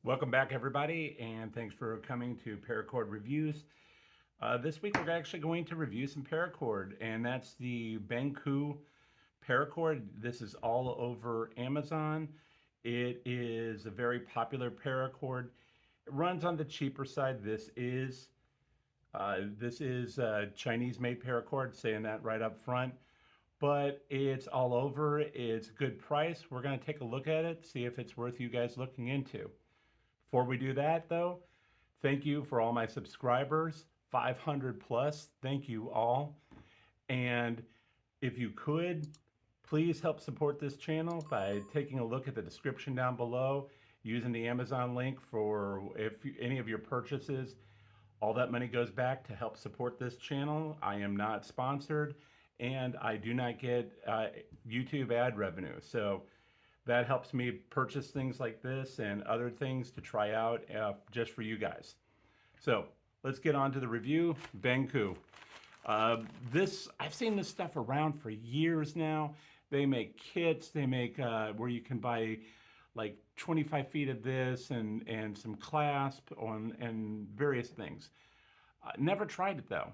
Welcome back, everybody, and thanks for coming to Paracord Reviews. This week, we're actually going to review some paracord, and that's the Bengku Paracord. This is all over Amazon. It is a very popular paracord. It runs on the cheaper side. This is Chinese-made paracord, saying that right up front. But it's all over. It's a good price. We're going to take a look at it, see if it's worth you guys looking into. Before we do that, though, thank you for all my subscribers, 500 plus. Thank you all. And if you could, please help support this channel by taking a look at the description down below, using the Amazon link for any of your purchases. All that money goes back to help support this channel. I am not sponsored, and I do not get YouTube ad revenue. So that helps me purchase things like this and other things to try out just for you guys. So let's get on to the review. Bengku. I've seen this stuff around for years now. They make kits. They make where you can buy like 25 feet of this and some clasp and various things. Never tried it though.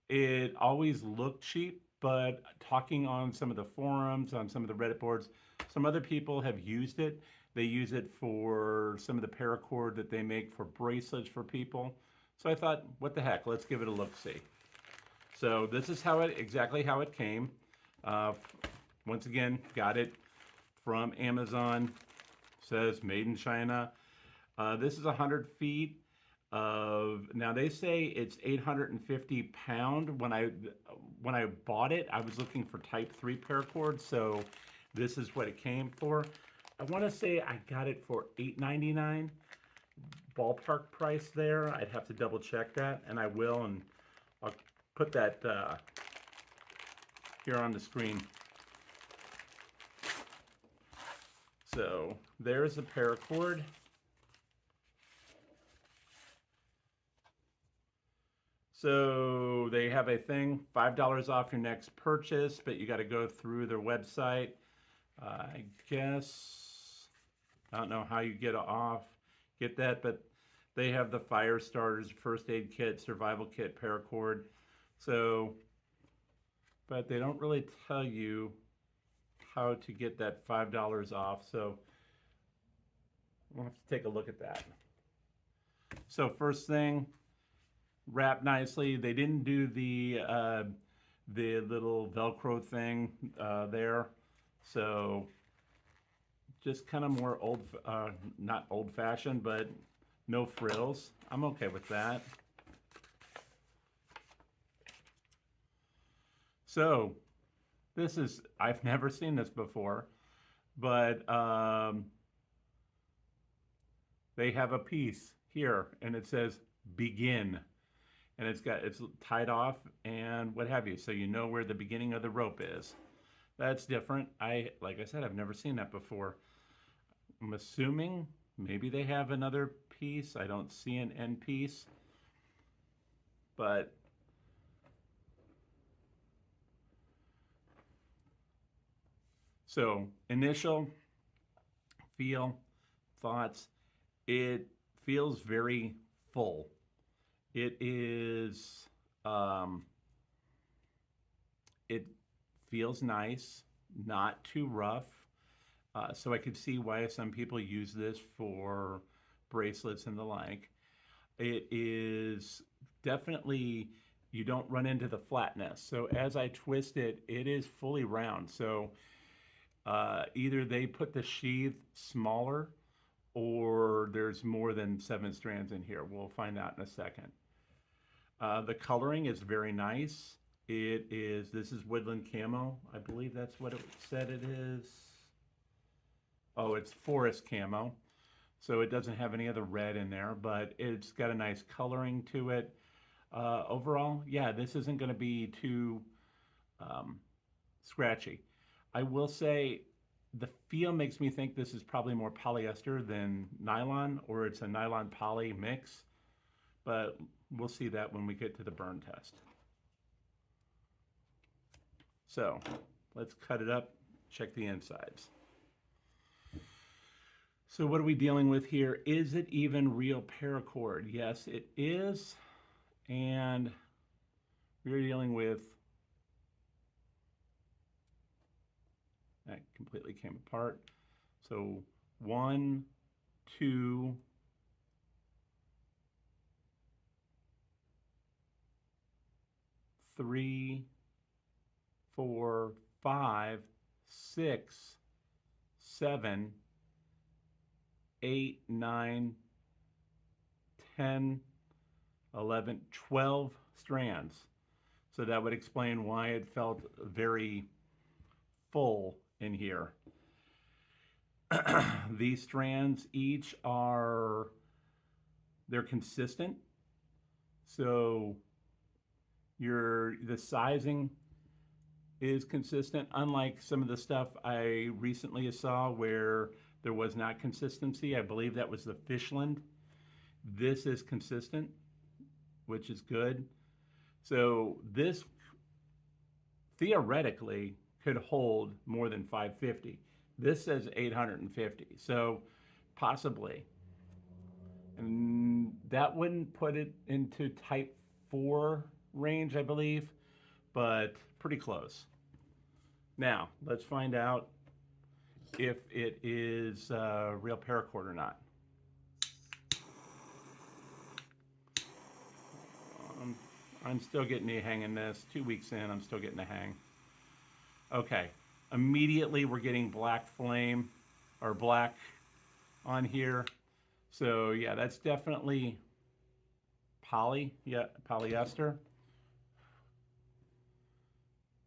It always looked cheap, but talking on some of the forums, on some of the Reddit boards, some other people have used it. They use it for some of the paracord that they make for bracelets for people. So I thought, what the heck, let's give it a look-see. So this is exactly how it came. Once again, got it from Amazon. Says made in China. This is 100 feet of, now they say it's 850 pound. When I bought it, I was looking for type 3 paracord, so this is what it came for. I want to say I got it for $8.99 ballpark price there. I'd have to double check that, and I will, and I'll put that here on the screen. So there's the paracord. So they have a thing, $5 off your next purchase, but you got to go through their website. I guess, I don't know how you get that, but they have the fire starters, first aid kit, survival kit, paracord. So, but they don't really tell you how to get that $5 off. So we'll have to take a look at that. So first thing, wrap nicely. They didn't do the little Velcro thing there. So just kind of more not old-fashioned, but no frills. I'm okay with that. So this is, I've never seen this before, but they have a piece here and it says begin. And it's tied off and what have you. So you know where the beginning of the rope is. That's different. Like I said, I've never seen that before. I'm assuming maybe they have another piece. I don't see an end piece. But so initial feel, thoughts, it feels very full. It is, it feels nice, not too rough. So I could see why some people use this for bracelets and the like. It is definitely, you don't run into the flatness. So as I twist it, it is fully round. So either they put the sheath smaller or there's more than 7 strands in here. We'll find out in a second. The coloring is very nice. This is woodland camo. I believe that's what it said it is. Oh, it's forest camo. So it doesn't have any other red in there, but it's got a nice coloring to it. Overall, yeah, this isn't going to be too scratchy. I will say the feel makes me think this is probably more polyester than nylon, or it's a nylon poly mix, but we'll see that when we get to the burn test. So let's cut it up, check the insides. So what are we dealing with here? Is it even real paracord? Yes, it is. And we're dealing with, that completely came apart. So 1, 2, 3, 4, 5, 6, 7, 8, 9, 10, 11, 12 strands. So that would explain why it felt very full in here. These strands each are, they're consistent. So the sizing is consistent, unlike some of the stuff I recently saw where there was not consistency. I believe that was the Fishland. This is consistent, which is good. So this theoretically could hold more than 550. This says 850, so possibly. And that wouldn't put it into type 4 range, I believe, but pretty close. Now, let's find out if it is real paracord or not. I'm still getting the hang in this. 2 weeks in, I'm still getting the hang. Okay, immediately we're getting black flame or black on here. So yeah, that's definitely polyester.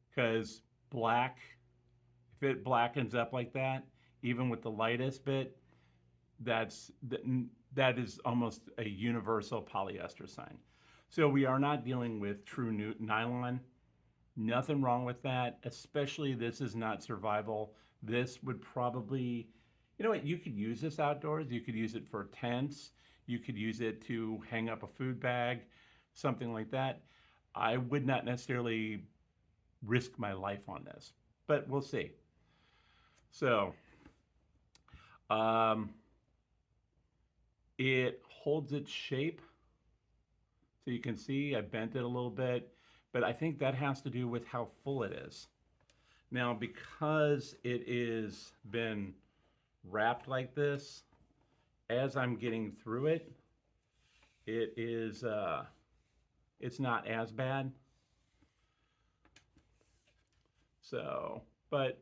Because black, if it blackens up like that, even with the lightest bit, that is almost a universal polyester sign. So we are not dealing with true nylon. Nothing wrong with that, especially this is not survival. This would probably, you know what, you could use this outdoors. You could use it for tents. You could use it to hang up a food bag, something like that. I would not necessarily risk my life on this, but we'll see. So, it holds its shape. So you can see I bent it a little bit, but I think that has to do with how full it is. Now, because it is been wrapped like this, as I'm getting through it, it is, it's not as bad. So, but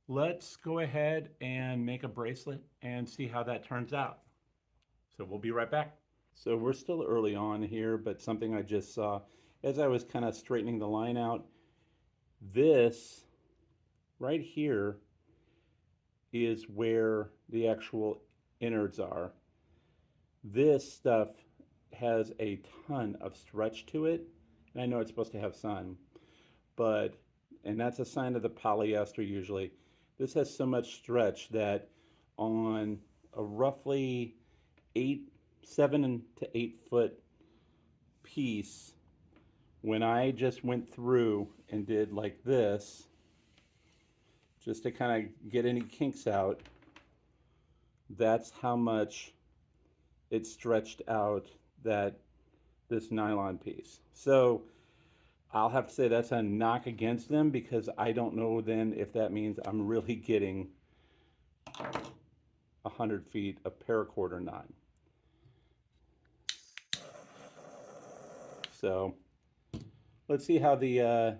let's go ahead and make a bracelet and see how that turns out. So we'll be right back. So we're still early on here, but something I just saw as I was kind of straightening the line out, this right here is where the actual innards are. This stuff has a ton of stretch to it. And I know it's supposed to have sun, but, and that's a sign of the polyester usually. This has so much stretch that on a roughly 7 to 8 foot piece, when I just went through and did like this, just to kind of get any kinks out, that's how much it stretched out this nylon piece. So I'll have to say that's a knock against them, because I don't know then if that means I'm really getting 100 feet of paracord or not. So let's see how the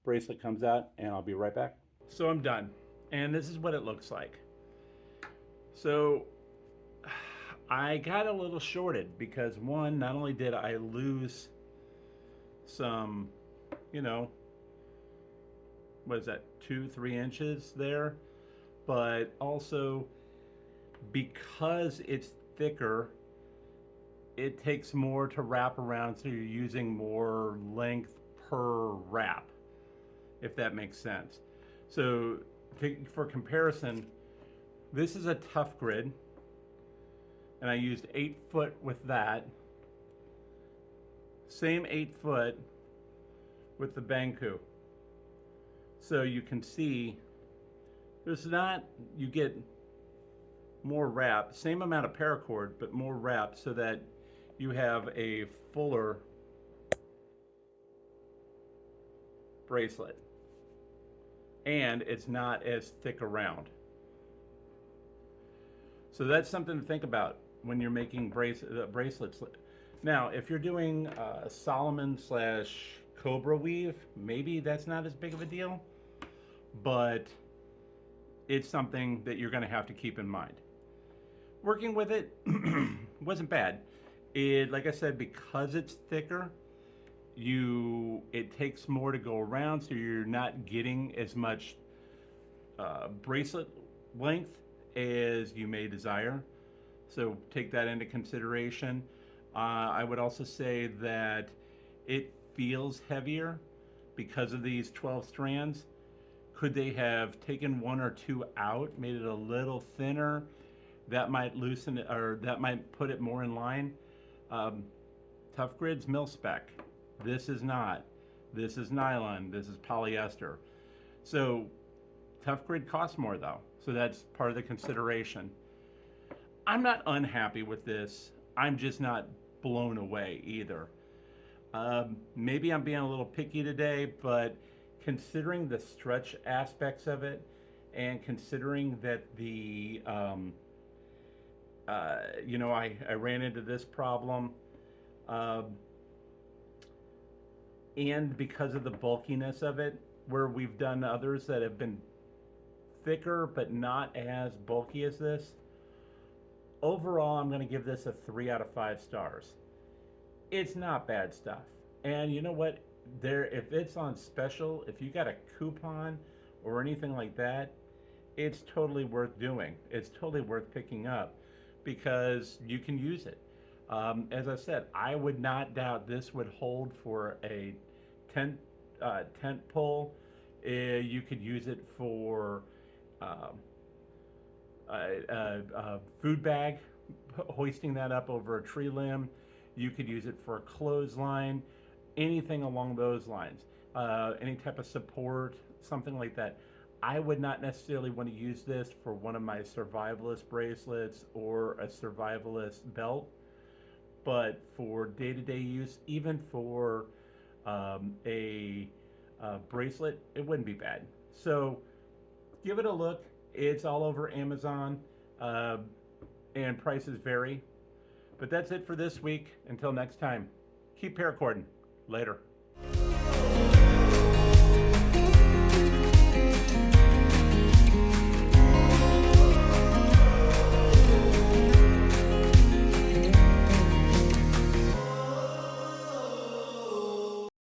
bracelet comes out, and I'll be right back. So I'm done, and this is what it looks like. So I got a little shorted because, one, not only did I lose some, you know, what is that, 2-3 inches there, but also because it's thicker, it takes more to wrap around, so you're using more length per wrap, if that makes sense. So for comparison, this is a tough grid, and I used 8 foot with that. Same 8 foot with the Bengku. So you can see There's not, you get more wrap, same amount of paracord, but more wrap so that you have a fuller bracelet and it's not as thick around. So that's something to think about when you're making bracelets. Now, if you're doing Solomon slash Cobra weave, maybe that's not as big of a deal, but it's something that you're going to have to keep in mind. Working with it wasn't bad. It, like I said, because it's thicker, it takes more to go around, so you're not getting as much bracelet length as you may desire. So take that into consideration. I would also say that it feels heavier because of these 12 strands. Could they have taken one or two out, made it a little thinner? That might loosen it, or that might put it more in line. Tough Grid's mil spec. This is not. This is nylon. This is polyester. So Tough Grid costs more though. So that's part of the consideration. I'm not unhappy with this. I'm just not blown away either. Maybe I'm being a little picky today, but considering the stretch aspects of it, and considering that I ran into this problem, and because of the bulkiness of it, where we've done others that have been thicker but not as bulky as this, overall I'm going to give this a 3 out of 5 stars. It's not bad stuff. And you know what? If it's on special, if you got a coupon or anything like that, it's totally worth doing. It's totally worth picking up because you can use it. As I said, I would not doubt this would hold for a tent pole. You could use it for a food bag, hoisting that up over a tree limb. You could use it for a clothesline, anything along those lines, any type of support, something like that. I would not necessarily want to use this for one of my survivalist bracelets or a survivalist belt, but for day-to-day use, even for a bracelet, it wouldn't be bad. So give it a look. It's all over Amazon, and prices vary. But that's it for this week. Until next time, keep paracording. Later.